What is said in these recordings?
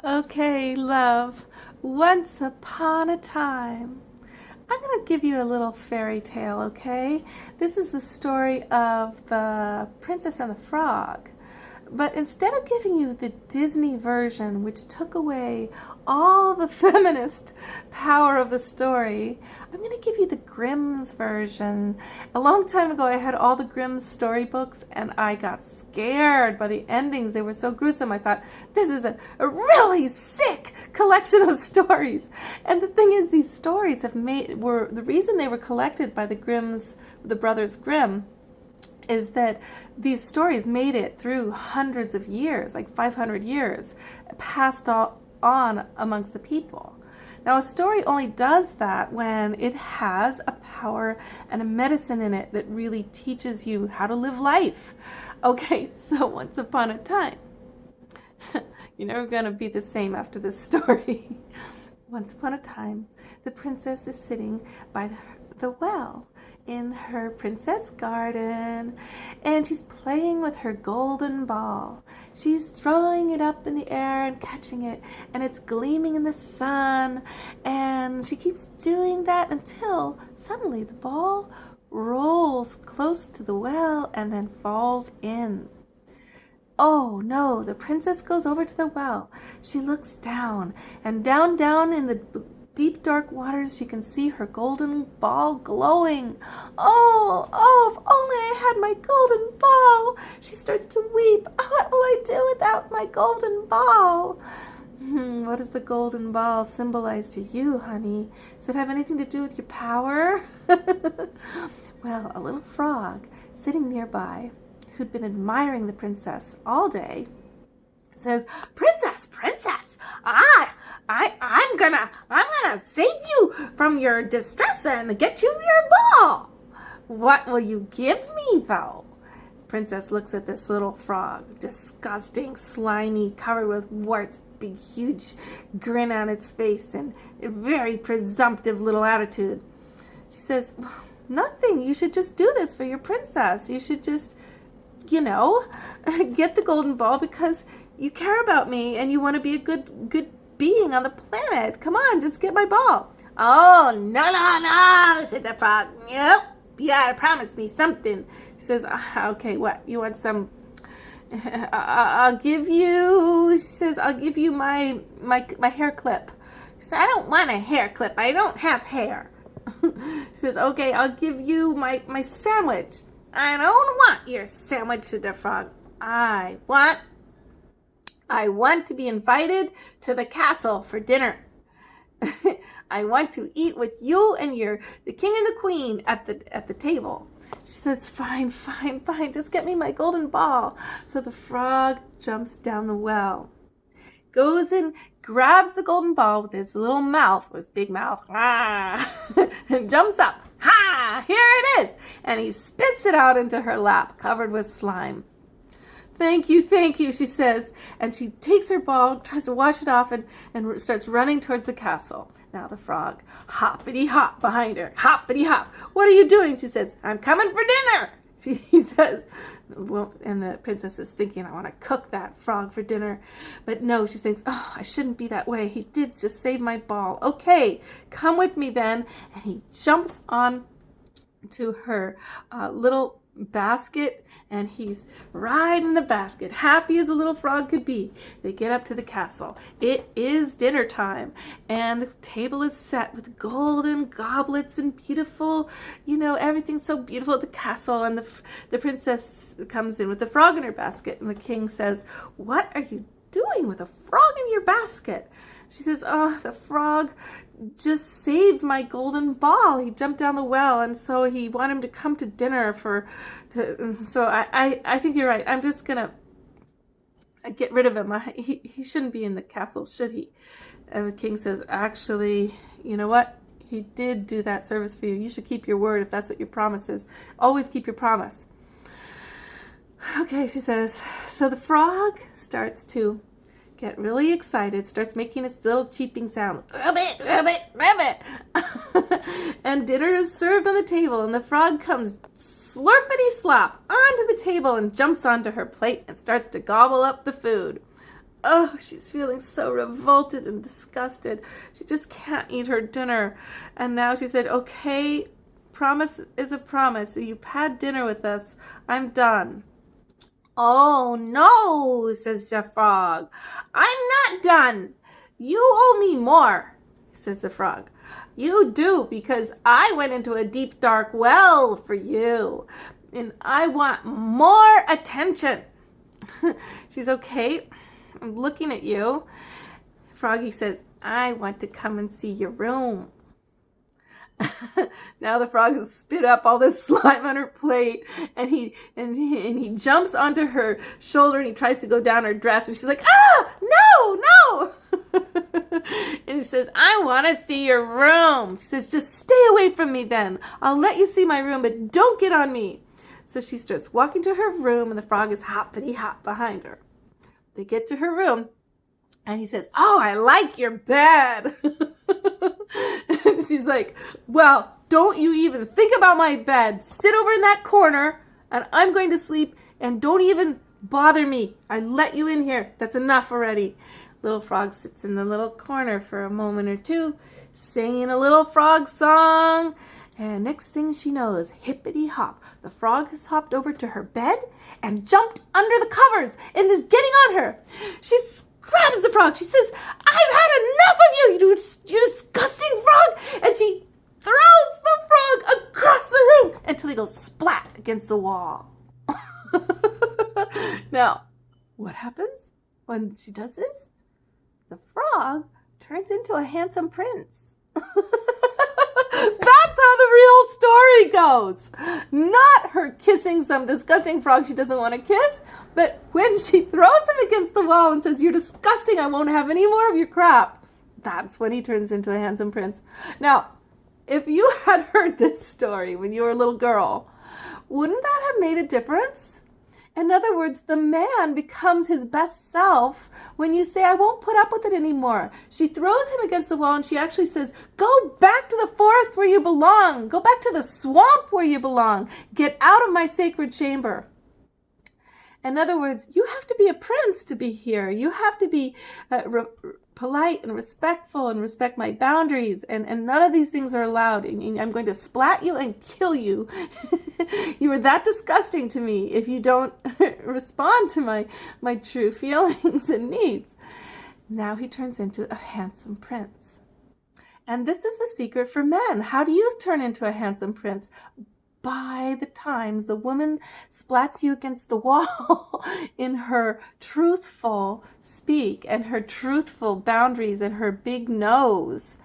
Okay, love. Once upon a time. I'm going to give you a little fairy tale, okay? This is the story of the Princess and the Frog. But instead of giving you the Disney version, which took away all the feminist power of the story, I'm going to give you the Grimm's version. A long time ago, I had all the Grimm's storybooks, and I got scared by the endings. They were so gruesome. I thought, this is a really sick collection of stories. And the thing is, these stories were the reason they were collected by the brothers Grimm is that these stories made it through hundreds of years, like 500 years, passed on amongst the people. Now, a story only does that when it has a power and a medicine in it that really teaches you how to live life. Okay, so once upon a time, you're never going to be the same after this story. Once upon a time, the princess is sitting by the well in her princess garden, and she's playing with her golden ball. She's throwing it up in the air and catching it, and it's gleaming in the sun, and she keeps doing that until suddenly the ball rolls close to the well and then falls in. Oh no, the princess goes over to the well. She looks down, and down in the deep dark waters she can see her golden ball glowing. Oh, if only I had my golden ball. She starts to weep. What will I do without my golden ball? What does the golden ball symbolize to you, honey? Does it have anything to do with your power? Well, a little frog sitting nearby, who'd been admiring the princess all day, says, Princess, I'm gonna save you from your distress and get you your ball. What will you give me, though? Princess looks at this little frog, disgusting, slimy, covered with warts, big, huge grin on its face, and a very presumptive little attitude. She says, nothing. You should just do this for your princess. You should just, get the golden ball because you care about me and you want to be a good being on the planet. Come on, just get my ball. Oh, no, said the frog. Nope, you gotta promise me something. She says, okay, what? You want some? I'll give you, she says, I'll give you my hair clip. She says, I don't want a hair clip. I don't have hair. She says, okay, I'll give you my sandwich. I don't want your sandwich, said the frog. I want to be invited to the castle for dinner. I want to eat with you and the king and the queen at the table. She says, fine, just get me my golden ball. So the frog jumps down the well, goes and grabs the golden ball with his little mouth, with his big mouth, and jumps up. Ha! Here it is! And he spits it out into her lap, covered with slime. Thank you, she says. And she takes her ball, tries to wash it off, and starts running towards the castle. Now the frog, hoppity hop behind her, hoppity hop. What are you doing? She says, I'm coming for dinner. He says, well, and the princess is thinking, I want to cook that frog for dinner. But no, she thinks, oh, I shouldn't be that way. He did just save my ball. Okay, come with me then. And he jumps on to her little basket, and he's riding the basket, happy as a little frog could be. They get up to the castle. It is dinner time, and the table is set with golden goblets and beautiful, everything's so beautiful at the castle. And the princess comes in with the frog in her basket, and the king says, what are you doing with a frog in your basket? She says, oh, the frog just saved my golden ball. He jumped down the well, and so he wanted him to come to dinner so I think you're right. I'm just gonna get rid of him. He shouldn't be in the castle, should he? And the king says, actually, you know what? He did do that service for you. You should keep your word if that's what your promise is. Always keep your promise. Okay, she says. So the frog starts to get really excited, starts making its little cheeping sound. Rabbit. And dinner is served on the table, and the frog comes slurpity slop onto the table and jumps onto her plate and starts to gobble up the food. Oh, she's feeling so revolted and disgusted. She just can't eat her dinner. And now she said, okay, promise is a promise. So you've had dinner with us. I'm done. Oh, no, says the frog. I'm not done. You owe me more, says the frog. You do, because I went into a deep, dark well for you. And I want more attention. She's okay. I'm looking at you. Froggy says, I want to come and see your room. Now the frog has spit up all this slime on her plate, and he jumps onto her shoulder, and he tries to go down her dress, and she's like, ah, no. And he says, I want to see your room. She says, just stay away from me then. I'll let you see my room, but don't get on me. So she starts walking to her room, and the frog is hoppity hop behind her. They get to her room, and he says, oh, I like your bed. And she's like, well, don't you even think about my bed. Sit over in that corner, and I'm going to sleep, and don't even bother me. I let you in here. That's enough already. Little frog sits in the little corner for a moment or two, singing a little frog song. And next thing she knows, hippity hop, the frog has hopped over to her bed and jumped under the covers and is getting on her. She grabs the frog. She says, I've had enough of you, you disgusting frog. And she throws the frog across the room until he goes splat against the wall. Now, what happens when she does this? The frog turns into a handsome prince. That's how the real story goes. Not her kissing some disgusting frog she doesn't want to kiss, but when she throws him against the wall and says, you're disgusting, I won't have any more of your crap, that's when he turns into a handsome prince. Now, if you had heard this story when you were a little girl, wouldn't that have made a difference? In other words, the man becomes his best self when you say, I won't put up with it anymore. She throws him against the wall, and she actually says, go back to the forest where you belong. Go back to the swamp where you belong. Get out of my sacred chamber. In other words, you have to be a prince to be here. You have to be polite and respectful and respect my boundaries. And none of these things are allowed. And I'm going to splat you and kill you. You are that disgusting to me if you don't respond to my true feelings and needs. Now he turns into a handsome prince. And this is the secret for men. How do you turn into a handsome prince? By the times the woman splats you against the wall in her truthful speak and her truthful boundaries and her big nose,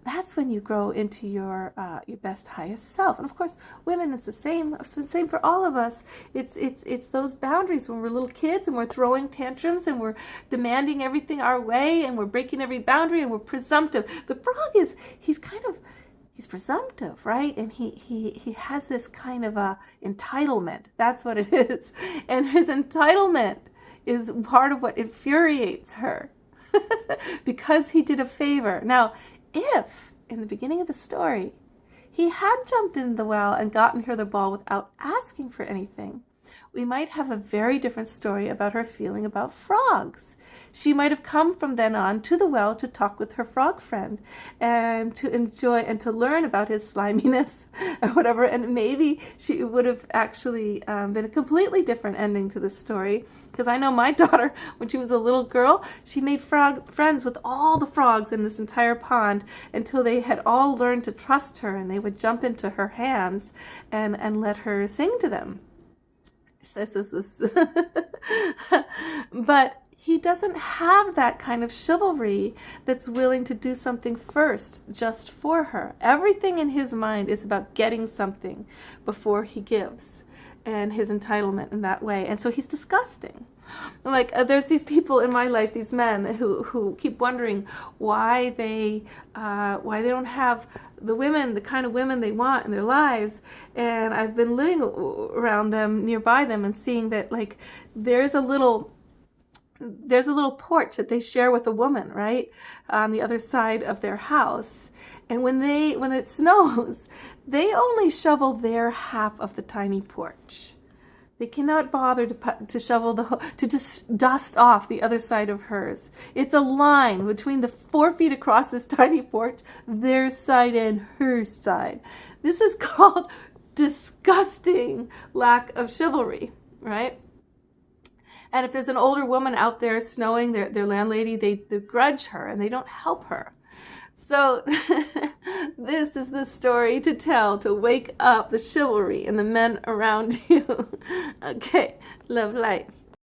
that's when you grow into your best, highest self. And of course, women, it's the same. It's the same for all of us. It's those boundaries when we're little kids and we're throwing tantrums and we're demanding everything our way and we're breaking every boundary and we're presumptive. The frog he's presumptive, right? And he has this kind of a entitlement. That's what it is. And his entitlement is part of what infuriates her because he did a favor. Now, if in the beginning of the story he had jumped in the well and gotten her the ball without asking for anything, we might have a very different story about her feeling about frogs. She might have come from then on to the well to talk with her frog friend and to enjoy and to learn about his sliminess or whatever. And maybe she would have actually been a completely different ending to the story. Because I know my daughter, when she was a little girl, she made friends with all the frogs in this entire pond until they had all learned to trust her and they would jump into her hands and let her sing to them. But he doesn't have that kind of chivalry that's willing to do something first just for her. Everything in his mind is about getting something before he gives, and his entitlement in that way. And so he's disgusting. Like there's these people in my life, these men who keep wondering why they don't have the women, the kind of women they want in their lives. And I've been living around them, nearby them, and seeing that like there's a little porch that they share with a woman, right, on the other side of their house. And when it snows, they only shovel their half of the tiny porch. They cannot bother to shovel to just dust off the other side of hers. It's a line between the 4 feet across this tiny porch, their side and her side. This is called disgusting lack of chivalry, right? And if there's an older woman out there snowing, their landlady, they begrudge her and they don't help her. So this is the story to tell to wake up the chivalry in the men around you. Okay, love life.